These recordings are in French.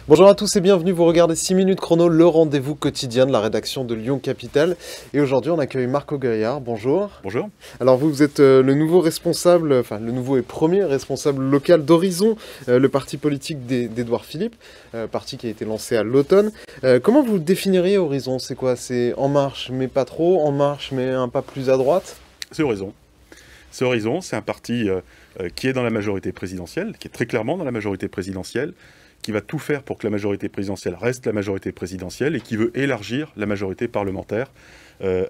Bonjour à tous et bienvenue, vous regardez 6 minutes chrono, le rendez-vous quotidien de la rédaction de Lyon Capitale. Et aujourd'hui on accueille Marco Gaillard, bonjour. Bonjour. Alors vous êtes le nouveau responsable, enfin le nouveau et premier responsable local d'Horizon, le parti politique d'Édouard Philippe, parti qui a été lancé à l'automne. Comment vous définiriez Horizon? C'est quoi? C'est en marche mais pas trop, en marche mais un pas plus à droite? C'est Horizon. C'est Horizon, c'est un parti qui est dans la majorité présidentielle, qui est très clairement dans la majorité présidentielle, qui va tout faire pour que la majorité présidentielle reste la majorité présidentielle et qui veut élargir la majorité parlementaire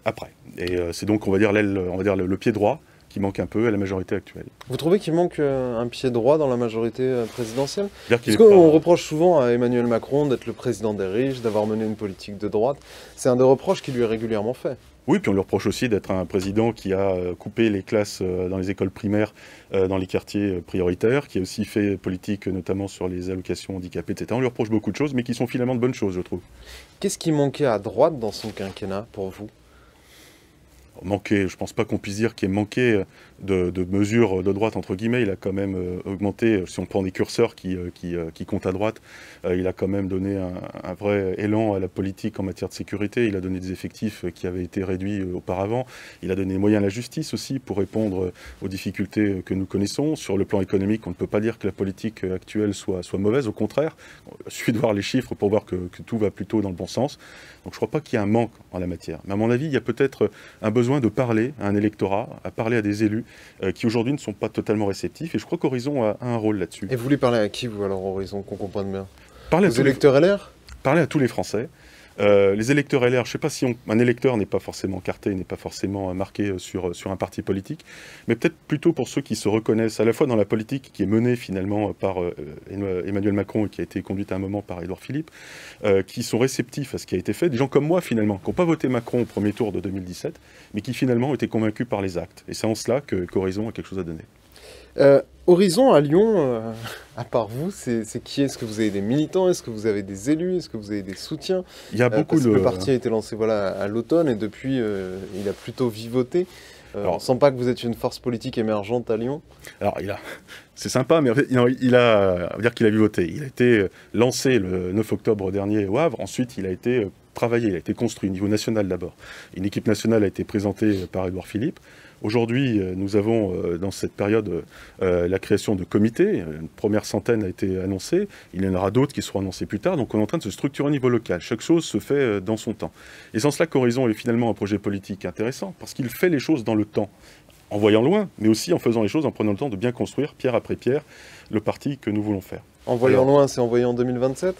après. Et c'est donc, on va dire, le pied droit qui manque un peu à la majorité actuelle. Vous trouvez qu'il manque un pied droit dans la majorité présidentielle? Parce qu'on reproche souvent à Emmanuel Macron d'être le président des riches, d'avoir mené une politique de droite. C'est un des reproches qui lui est régulièrement fait. Oui, puis on lui reproche aussi d'être un président qui a coupé les classes dans les écoles primaires, dans les quartiers prioritaires, qui a aussi fait politique notamment sur les allocations handicapées, etc. On lui reproche beaucoup de choses, mais qui sont finalement de bonnes choses, je trouve. Qu'est-ce qui manquait à droite dans son quinquennat, pour vous? Je pense pas qu'on puisse dire qu'il ait manqué de mesures de droite, entre guillemets. Il a quand même augmenté, si on prend des curseurs qui comptent à droite, il a quand même donné un vrai élan à la politique en matière de sécurité. Il a donné des effectifs qui avaient été réduits auparavant. Il a donné des moyens à la justice aussi pour répondre aux difficultés que nous connaissons. Sur le plan économique, on ne peut pas dire que la politique actuelle soit mauvaise. Au contraire, il suffit de voir les chiffres pour voir que tout va plutôt dans le bon sens. Donc je ne crois pas qu'il y ait un manque en la matière. Mais à mon avis, il y a peut-être un besoin de parler à un électorat, à parler à des élus qui aujourd'hui ne sont pas totalement réceptifs. Et je crois qu'Horizon a un rôle là-dessus. Et vous voulez parler à qui, vous, alors, Horizon, qu'on comprenne bien? Parler aux électeurs LR? Parler à tous les Français. Les électeurs LR, je ne sais pas si un électeur n'est pas forcément carté, n'est pas forcément marqué sur un parti politique, mais peut-être plutôt pour ceux qui se reconnaissent à la fois dans la politique qui est menée finalement par Emmanuel Macron et qui a été conduite à un moment par Édouard Philippe, qui sont réceptifs à ce qui a été fait, des gens comme moi finalement, qui n'ont pas voté Macron au premier tour de 2017, mais qui finalement ont été convaincus par les actes. Et c'est en cela qu'Horizon a quelque chose à donner. Horizon à Lyon, à part vous, c'est qui? Est-ce que vous avez des militants? Est-ce que vous avez des élus? Est-ce que vous avez des soutiens? Il y a beaucoup parce que le parti a été lancé à l'automne et depuis il a plutôt vivoté. On ne sent pas que vous êtes une force politique émergente à Lyon? Alors c'est sympa, mais on va dire qu'il a vivoté. Il a été lancé le 9 octobre dernier au Havre. Ensuite, il a été travaillé, il a été construit au niveau national d'abord. Une équipe nationale a été présentée par Édouard Philippe. Aujourd'hui, nous avons dans cette période la création de comités. Une première centaine a été annoncée. Il y en aura d'autres qui seront annoncés plus tard. Donc on est en train de se structurer au niveau local. Chaque chose se fait dans son temps. Et sans cela qu'Horizon est finalement un projet politique intéressant, parce qu'il fait les choses dans le temps, en voyant loin, mais aussi en faisant les choses, en prenant le temps de bien construire, pierre après pierre, le parti que nous voulons faire. En voyant loin, c'est en voyant 2027?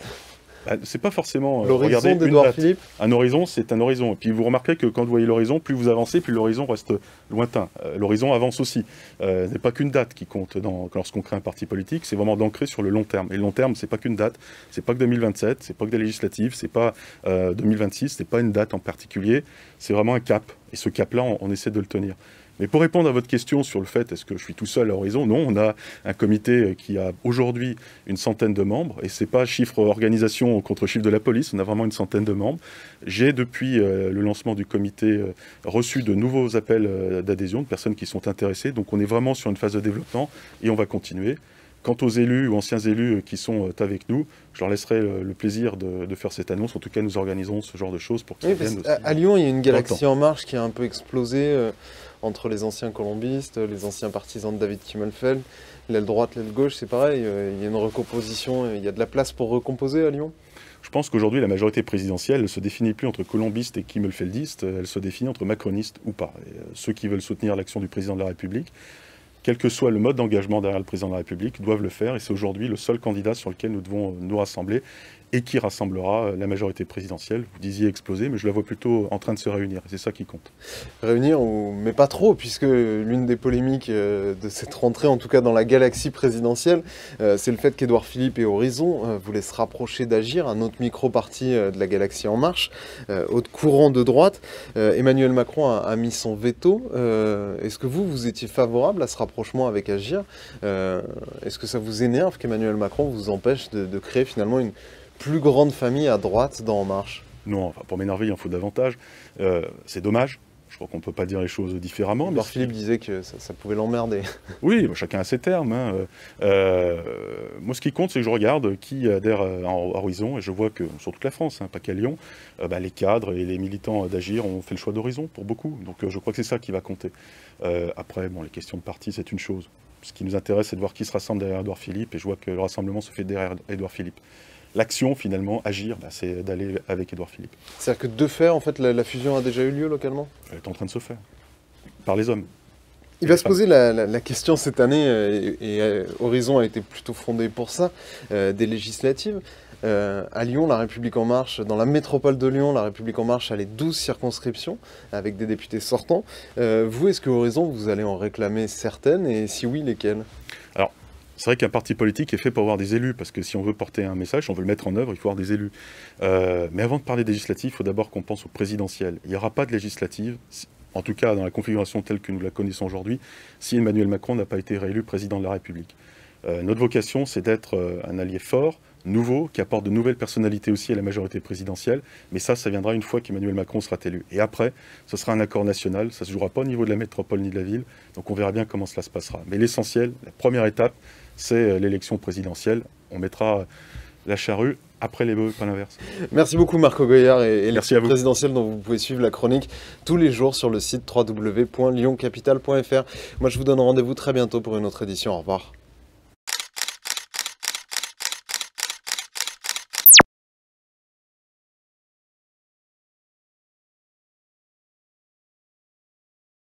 C'est pas forcément l'horizon d'Édouard Philippe. Un horizon, c'est un horizon. Et puis vous remarquez que quand vous voyez l'horizon, plus vous avancez, plus l'horizon reste lointain. L'horizon avance aussi. Ce n'est pas qu'une date qui compte lorsqu'on crée un parti politique, c'est vraiment d'ancrer sur le long terme. Et le long terme, c'est pas qu'une date, c'est pas que 2027, c'est pas que des législatives, c'est pas 2026, c'est pas une date en particulier, c'est vraiment un cap. Et ce cap-là, on essaie de le tenir. Mais pour répondre à votre question sur le fait, est-ce que je suis tout seul à Horizon? Non, on a un comité qui a aujourd'hui une centaine de membres, et c'est pas chiffre organisation contre chiffre de la police, on a vraiment une centaine de membres. J'ai, depuis le lancement du comité, reçu de nouveaux appels d'adhésion, de personnes qui sont intéressées, donc on est vraiment sur une phase de développement, et on va continuer. Quant aux élus ou anciens élus qui sont avec nous, je leur laisserai le plaisir de faire cette annonce. En tout cas, nous organisons ce genre de choses pour qu'ils viennent aussi. À Lyon, il y a une galaxie en marche qui a un peu explosé entre les anciens colombistes, les anciens partisans de David Kimmelfeld, l'aile droite, l'aile gauche, c'est pareil. Il y a une recomposition, il y a de la place pour recomposer à Lyon? Je pense qu'aujourd'hui, la majorité présidentielle ne se définit plus entre colombistes et kimmelfeldistes, elle se définit entre macronistes ou pas. Et ceux qui veulent soutenir l'action du président de la République, quel que soit le mode d'engagement derrière le président de la République, doivent le faire. Et c'est aujourd'hui le seul candidat sur lequel nous devons nous rassembler et qui rassemblera la majorité présidentielle. Vous disiez exploser, mais je la vois plutôt en train de se réunir. Et c'est ça qui compte. Réunir, mais pas trop, puisque l'une des polémiques de cette rentrée, en tout cas dans la galaxie présidentielle, c'est le fait qu'Édouard Philippe et Horizon voulaient se rapprocher d'Agir, un autre micro-parti de la galaxie En Marche, autre courant de droite. Emmanuel Macron a mis son veto. Est-ce que vous étiez favorable à ce rapprochement avec Agir? Est-ce que ça vous énerve qu'Emmanuel Macron vous empêche de créer finalement une plus grande famille à droite dans En Marche? Non, enfin, pour m'énerver, il en faut davantage. C'est dommage. Je crois qu'on ne peut pas dire les choses différemment. Édouard Philippe disait que ça pouvait l'emmerder. Oui, chacun a ses termes. Hein. Moi, ce qui compte, c'est que je regarde qui adhère à Horizon, et je vois que, sur toute la France, hein, pas qu'à Lyon, les cadres et les militants d'Agir ont fait le choix d'Horizon, pour beaucoup. Donc je crois que c'est ça qui va compter. Après, les questions de parti, c'est une chose. Ce qui nous intéresse, c'est de voir qui se rassemble derrière Édouard Philippe, et je vois que le rassemblement se fait derrière Édouard Philippe. L'action, finalement, Agir, c'est d'aller avec Édouard Philippe. C'est-à-dire que de fait, en fait, la fusion a déjà eu lieu localement? Elle est en train de se faire, par les hommes. Il va se poser la question cette année, et Horizon a été plutôt fondé pour ça, des législatives. À Lyon, La République En Marche, dans la métropole de Lyon, La République En Marche a les 12 circonscriptions, avec des députés sortants. Vous, est-ce que Horizon, vous allez en réclamer certaines, et si oui, lesquelles? Alors, c'est vrai qu'un parti politique est fait pour avoir des élus, parce que si on veut porter un message, si on veut le mettre en œuvre, il faut avoir des élus. Mais avant de parler des législatives, il faut d'abord qu'on pense aux présidentielles. Il n'y aura pas de législatives, en tout cas dans la configuration telle que nous la connaissons aujourd'hui, si Emmanuel Macron n'a pas été réélu président de la République. Notre vocation, c'est d'être un allié fort, nouveau, qui apporte de nouvelles personnalités aussi à la majorité présidentielle, mais ça viendra une fois qu'Emmanuel Macron sera élu. Et après, ce sera un accord national, ça ne se jouera pas au niveau de la métropole ni de la ville, donc on verra bien comment cela se passera. Mais l'essentiel, la première étape, c'est l'élection présidentielle. On mettra la charrue après les bœufs, pas l'inverse. Merci beaucoup Marco Goyard, et l'élection présidentielle dont vous pouvez suivre la chronique tous les jours sur le site www.lyoncapital.fr. Moi je vous donne rendez-vous très bientôt pour une autre édition. Au revoir.